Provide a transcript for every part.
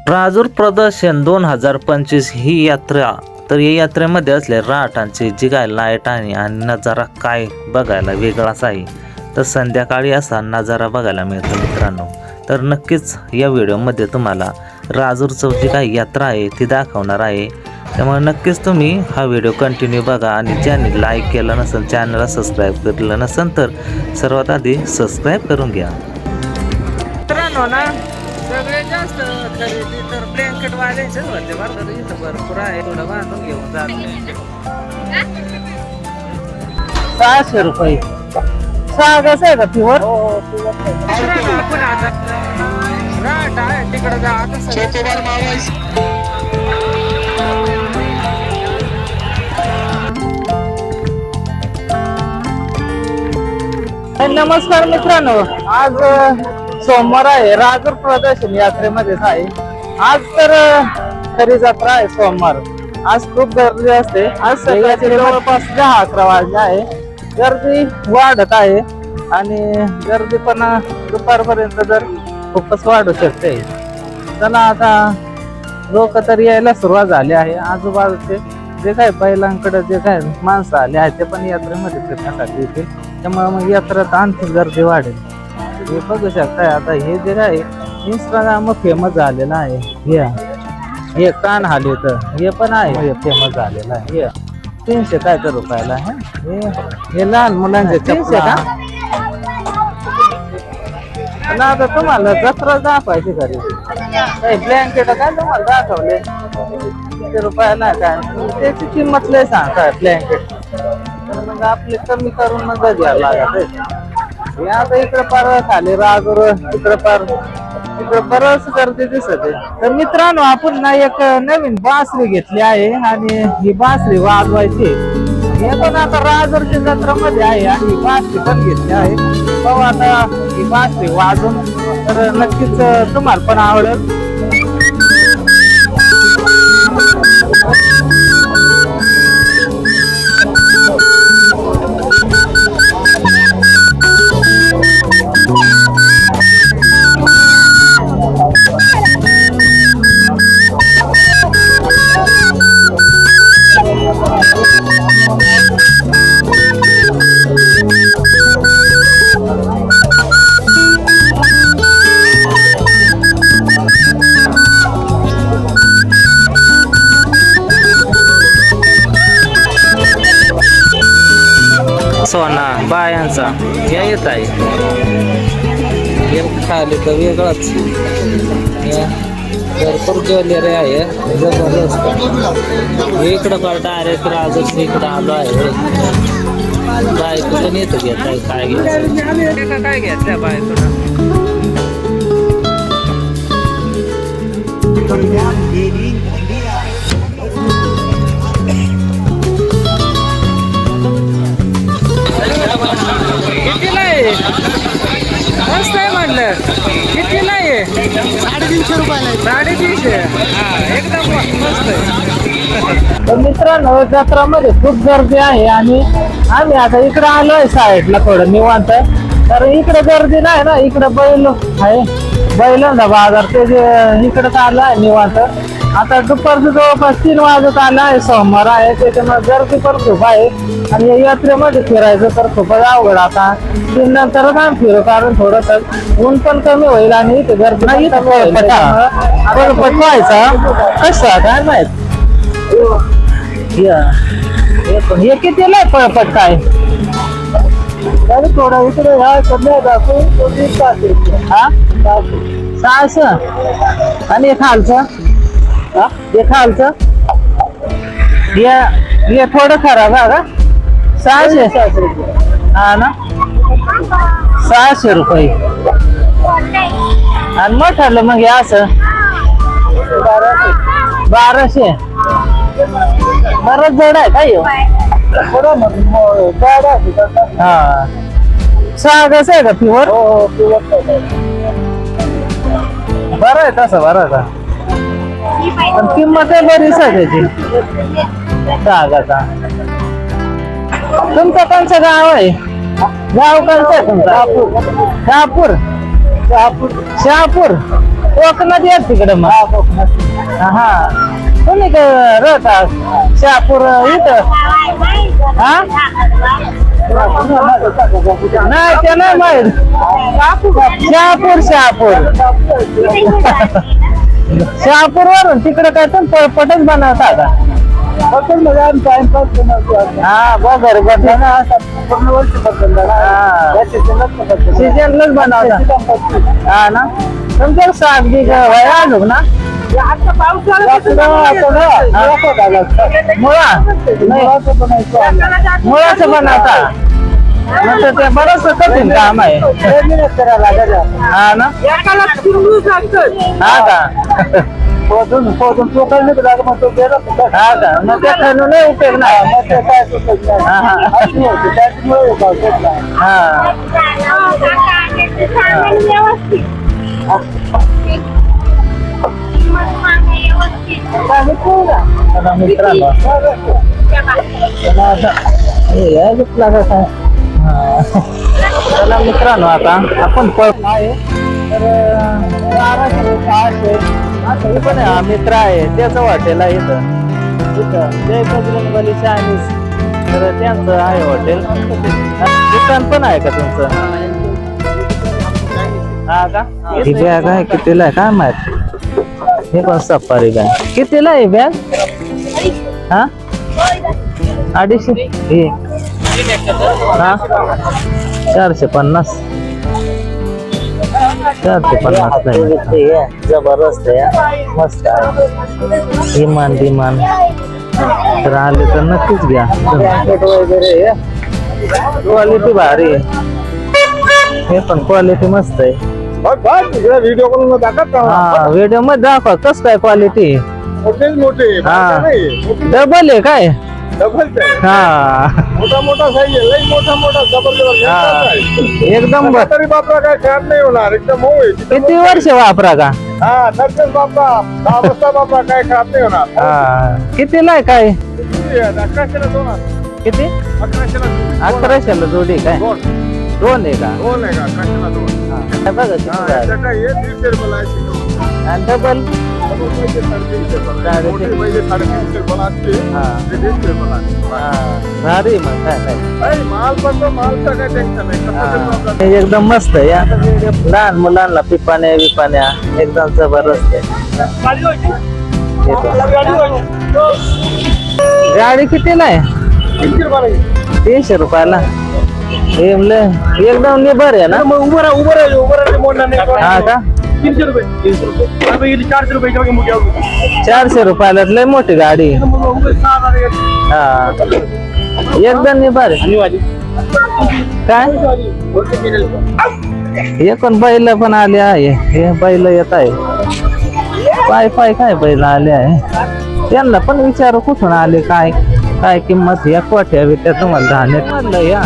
राजूर प्रदर्शन 2025 ही यात्रा, तर या यात्रेमध्ये असले राटांची जी काय लाईट आणि नजारा काय बघायला वेगळाच आहे. तर संध्याकाळी असा नजारा बघायला मिळतो मित्रांनो. तर नक्कीच या व्हिडिओमध्ये तुम्हाला राजूरचं जी काही यात्रा आहे ती दाखवणार आहे. त्यामुळे नक्कीच तुम्ही हा व्हिडिओ कंटिन्यू बघा आणि ज्यांनी लाईक केलं नसेल, चॅनलला सबस्क्राईब केलं नसेल तर सर्वात आधी सबस्क्राईब करून घ्या. मित्रांनो ना, सगळ्यात जास्त खरेदी तर ब्लँकेट वाल्याचेच होते बरं का. इथं भरपूर आहे, थोडं बांधून घेऊन जात. 600 रुपये. 6 कसं आहे का प्युअर? आपण आता राट आहे तिकडे जा. आता नमस्कार मित्रांनो, आज सोमवार आहे. राजूर प्रदर्शन यात्रेमध्येच आहे आज. तर खरी जत्रा आहे सोमवार. आज खूप गर्दी असते. आज सकाळचे जवळपास 10-11 वाजले आहे. गर्दी वाढत आहे आणि गर्दी पण दुपारपर्यंत जर खूपच वाढू शकते. चला आता लोक तर यायला सुरुवात झाली आहे. आजूबाजूचे जे काय बैलांकडे जे काय माणसं आले आहेत ते पण यात्रेमध्ये फिरण्यासाठी येतील. त्यामुळे मग यात्रेत आणखी गर्दी वाढेल. हे बघू शकताय. आता हे जे काय इंस्टाग्राम फेमस झालेलं आहे. हे कान हालत हे पण आहे, हे फेमस झालेलं आहे. हे 300 काय तर रुपयाला आहे. हे लहान मुलांचे 300 का? आता तुम्हाला जत्रा दाखवायची घरी काही ब्लँकेट काय तुम्हाला दाखवले 300 रुपयाला काय त्याची किंमत लय सांगताय ब्लँकेट. तर मग आपले कमी करून मग घ्यायला लागत. हे आता इकडे पार खाली राजूर इकडे पार इकडे बरंच गर्दी दिसत आहे. तर मित्रांनो, आपण ना एक नवीन बासरी घेतली आहे आणि ही बासरी वाजवायची. हे पण आता राजूरच्या जत्रामध्ये आहे आणि ही बासरी पण घेतली आहे. बघू आता ही बासरी वाजून तर नक्कीच तुम्हाला पण आवडेल. सोना बायांचा या येत आहे. खाली तर वेगळाच भरपूर ज्वेलरी आहे जबरदस्त. इकडं पण डायरेक्ट राजूर इकडं आलो आहे. बायकोचं येतं घेत आहे. काय घ्यायचं काय घेतल्या बायकोला? कितीला आहे? मस्त आहे म्हणलं. कितीला आहे? 350 रुपयाला. 350. हा, एकदम मस्त आहे. तर मित्रांनो, जत्रामध्ये खूप गर्दी आहे आणि आम्ही आता इकडे आलोय साईडला थोडं निवांत. तर इकडे गर्दी नाही ना, इकडे बैल आहे, बैलांचा बाजार ते इकडे आलं आहे निवांत. आता दुपारचं जवळपास 3 वाजत आलं आहे. सोमवार आहे त्याच्यामुळे गर्दी पण खूप आहे आणि या यात्रेमध्ये फिरायचं तर खूपच अवघड. आता 3 नंतरच आम्ही फिरू, कारण थोडस ऊन पण कमी होईल आणि इथे गर्दी कमी होईल. पटवायचा कसं काय माहित. हे कितीला आहे पळपट काय? थोडं इकडे हा 600 आणि हे खालचं हे खालचं हे थोडं खराब आहे का? 600 हा ना, 600 रुपये. आणि मग ठरलं मग हे असं 1200. बरंच जड आहे काय? हा, 6 कसं आहे का प्युअर? बरं आहे तसं, बरं का. पण किंमत आहे बरीच आहे त्याची. सागाचा तुमचं कोणचं गाव आहे? गाव कोणचं आहे तुमचं? शहापूर. शहापूर कोकणात येत तिकडे मग हा तुम्ही काय राहता शहापूर इथं हा नाही ते नाही माहित शहापूर शहापूर वरून तिकडे काय तर पटच बनवता का हा बघर बदला ना सीजनलाच बनवता हा ना तुमच्या सागदी वय आलो ना मुळाचं बनवता नंतर ते बरंच कठीण काम आहे हा ना हा का हा का मग त्या खाणून नाही उपयोग नाही मित्रांनो चला मित्रांनो आता आपण पळत आहे तर 1200 600 पण हा मित्र आहे त्याचं हॉटेल आहे इथं जय बजरंगबली चायनीज तर त्यांचं आहे हॉटेल दुकान पण आहे का तुमचं हा का ही बॅग आहे कितीला आहे काय माहित हे पण सफारी बॅग कितीला आहे बॅग हा 250 हे हा 450 नाही जबरदस्त आहे मस्त आहे इमान तर आले तर नक्कीच घ्या वगैरे क्वालिटी भारी आहे हे पण क्वालिटी मस्त आहे व्हिडिओ मध्ये दाखवा कस काय क्वालिटी मोठे हा डबल आहे काय हा मोठा साईज आहे लई मोठा जबरदस्त एकदम तरी बापरा काय खराब नाही होणार एकदम मऊ आहे किती वर्ष वापरा का हा नक्कीच बापरा 10 वाजता बापरा काय खराब नाही होणार हा कितीला आहे काय 1100 ला 2 किती 1100 जोडी काय दोन आहे का 2 आहे का 1100 ला 2 बघा किती आहे. काय हे 150 रुपये आहे आणि डबल भारी मग काय एकदम मस्त आहे या लहान मुलांना पिपाण्या बिपाण्या एकदम जबरदस्त आहे गाडी कितीला आहे 300 रुपयाला एकदम निबर आहे ना हा का 400 रुपयाला लय मोठी गाडी हा एकदम निबर काय हे पण बैल पण आले आहे हे बैल येत आहे पाय काय बैल आले आहे त्यांना पण विचारू कुठून आले काय काय किंमत या कोठ्या बिट्या तुम्हाला धान्यात म्हणलं या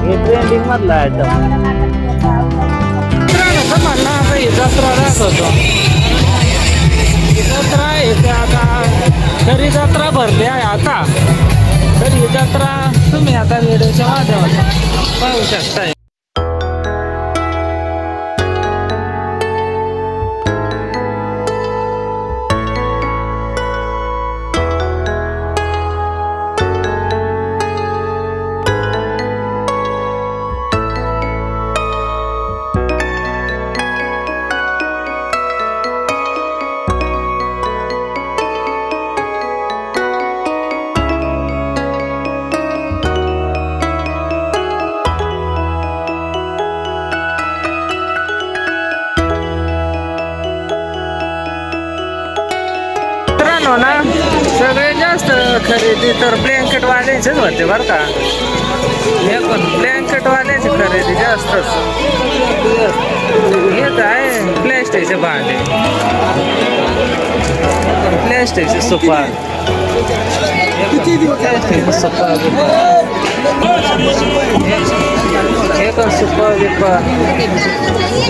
हे ट्रेंडिंग मधला आयटम जत्रा दाखवतो जत्रा आहे ते आता तरी जत्रा भरली आहे आता तरी जत्रा तुम्ही आता व्हिडिओच्या माध्यमातून पाहू शकताय ना सगळ्यात जास्त खरेदी तर ब्लँकेट वाल्याचेच होते बरं का हे पण ब्लँकेट वाल्याची खरेदी जास्तच हे काय प्लॅस्टिकचे भांडे प्लॅस्टिकचे सुपार हे पण सुपर बिपर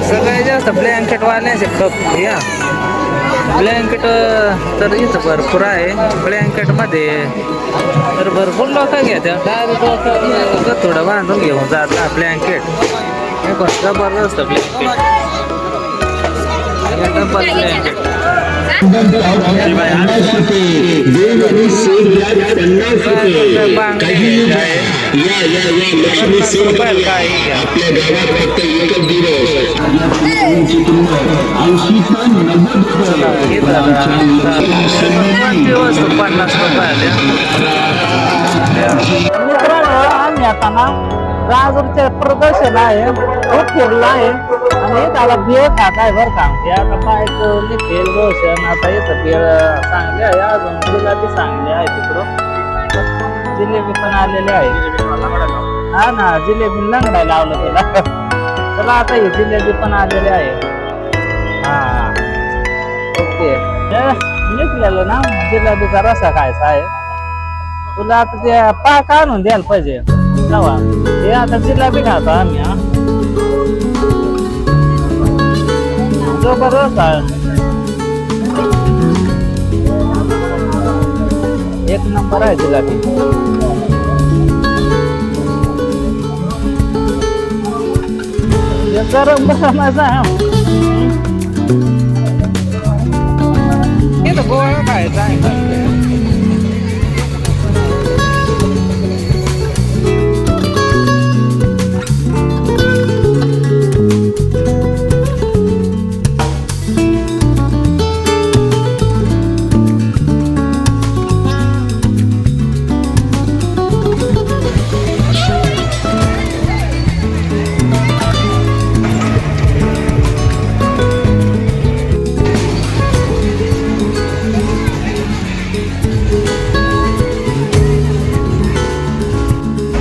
सगळ्यात जास्त ब्लँकेट वाल्याचे कप या ब्लँकेट तर इथं भरपूर आहे. ब्लँकेट मध्ये तर भरपूर लोक घेतात. डायरेक्ट थोडं बांधून घेऊन जातात ब्लँकेट. हे पण जबरदस्त ब्लँकेट. मित्रांनो आम्ही आता ना राजूरचे प्रदर्शन आहे खूप फिरला आहे आणि त्याला बिळ खात आहे बरं का. हे आता बायको निखिल रोशन आता इथं बिळ चांगली आहे. अजून जिलेबी चांगली आहे. तिकडं जिलेबी पण आलेली आहे. हा ना जिलेबी लंगडाय लावलं तिला. चला आता ही जिलेबी पण आलेली आहे. हा ओके निघलेलं ना जिलेबीचा रसा खायचा आहे. तुला आता ते पाक आणून द्यायला पाहिजे तेव्हा. हे आता जिलेबी खातो आम्ही. हा जबरदस्त आहे. एक नंबर आहे जिलेबी. गरम गरम आहे. इथं गोळा खायचा आहे.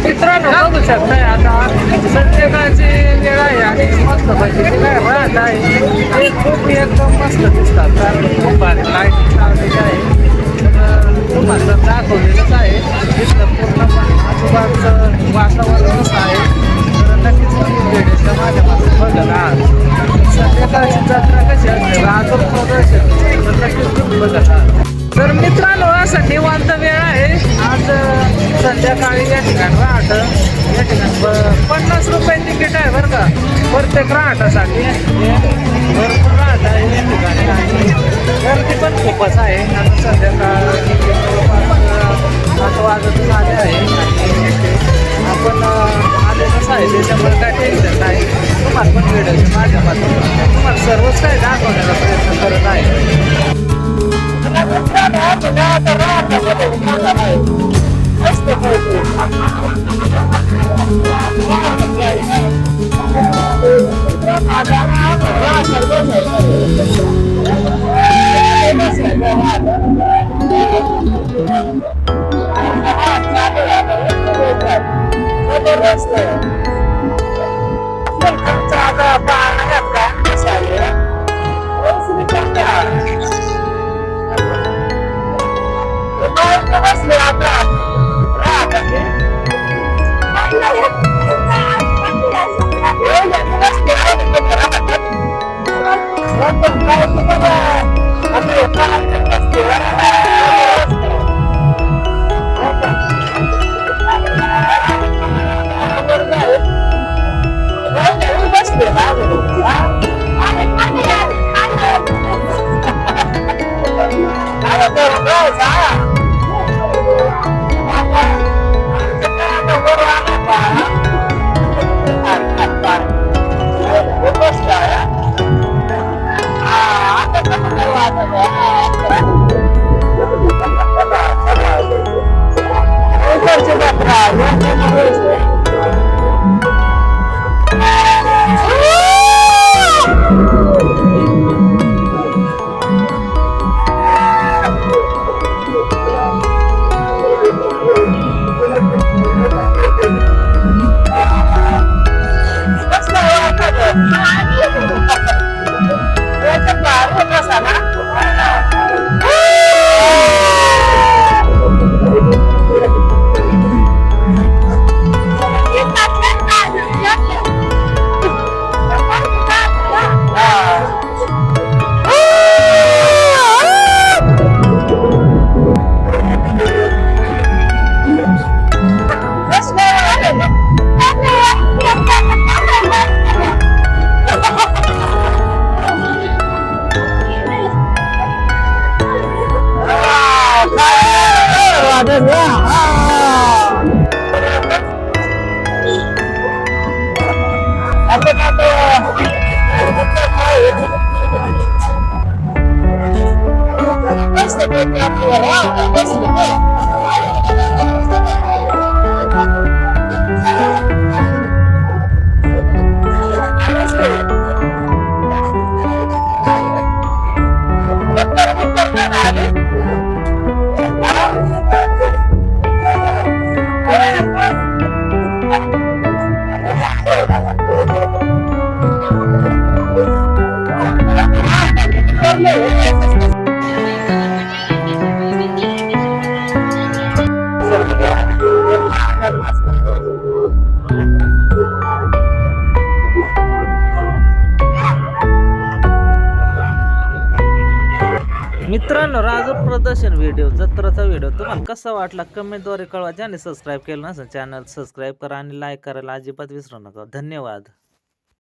मित्रांनो बघू शकताय आता संध्याकाळची वेळ आहे आणि मस्त पैकी काय राहत आहे. ते खूप एकदम मस्त दिसतात. कारण खूप भारी लाईट लावलेली आहे. तर तुम्हाला दाखवलेलंच आहे. इथलं पूर्णपणे आजूबाजूचं वातावरणच आहे. तर नक्कीच तुम्ही व्हिडिओच्या माध्यमातून बघत आहात. संध्याकाळची जत्रा कशी असते राजूर प्रदर्शन तर नक्कीच तुम्ही बघत आहात. तर मित्रांनो असं निवांत वेळ आहे आज संध्याकाळी या ठिकाणी राहत. या ठिकाणी 50 रुपये तिकीट आहे बरं का प्रत्येक राहटासाठी. भरपूर राहत आहे या ठिकाणी आणि गर्दी पण खूपच आहे. आता संध्याकाळ 8 वाजतून आले आहे आणि आपण आलेलंच आहे. त्याच्यामुळे काय टेन्शन नाही. तुम्हाला पण व्हिडिओच्या माध्यमातून तुम्हाला सर्वच काही दाखवण्याचा प्रयत्न करत आहे. मित्रांनो, राजूर प्रदर्शन व्हिडिओ जत्राचा व्हिडिओ तुम्हाला कसा वाटला कमेंटद्वारे कळवा. ज्याने सबस्क्राईब केलं नसेल चॅनल सबस्क्राईब करा आणि लाईक करायला अजिबात विसरू नका. धन्यवाद.